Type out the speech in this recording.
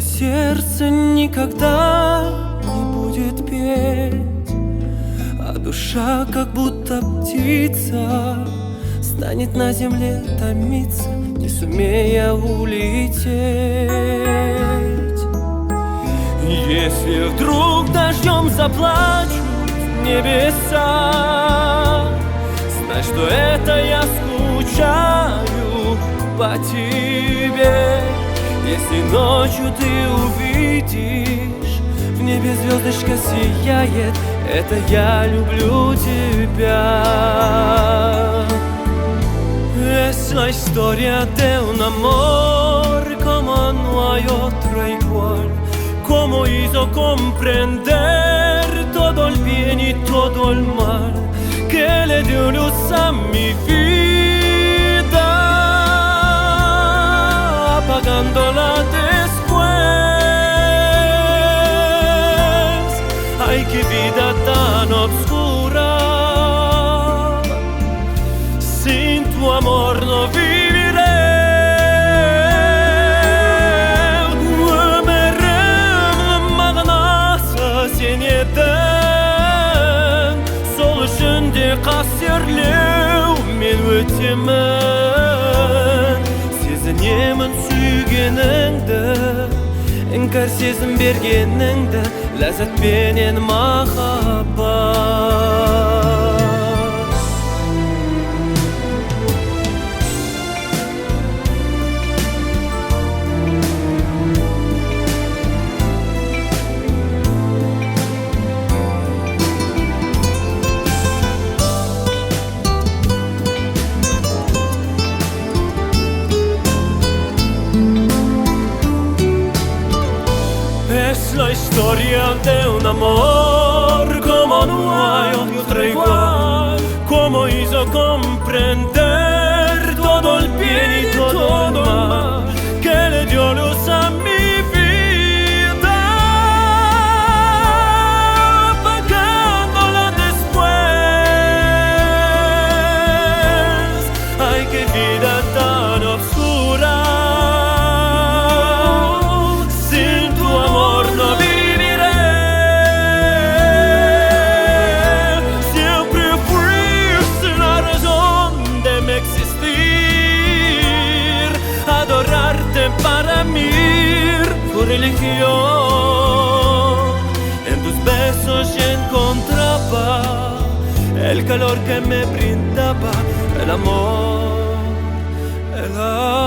сердце никогда не будет петь, а душа, как будто птица, станет на земле томиться, не сумея улететь. Если вдруг дождем заплачут небеса, знай, что это я скучаю по тебе. Если ночью ты увидишь, в небе звездочка сияет, это я люблю тебя. Es la historia de un amor como no hay otra igual, como hizo comprender todo el bien y todo el mal, que le dio luz a mi vida, apagándola después. Ay, qué vida tan obscura, sin tu amor no viviré. Ömrümün sen yedin, sol ішінде қастерлеу мен өтемін. Сезінемін сүйгеніңді, іңкәр сезім бергеніңді, ләззатпенен махаббат. Es la historia de un amor como no hay otra igual, como hizo comprender todo el bien y todo el mal, que le dio luz a mi vida, apagándola después. Ay, qué vida tan oscura, para mí fue religión. En tus besos yo encontraba el calor que me brindaba el amor, el amor.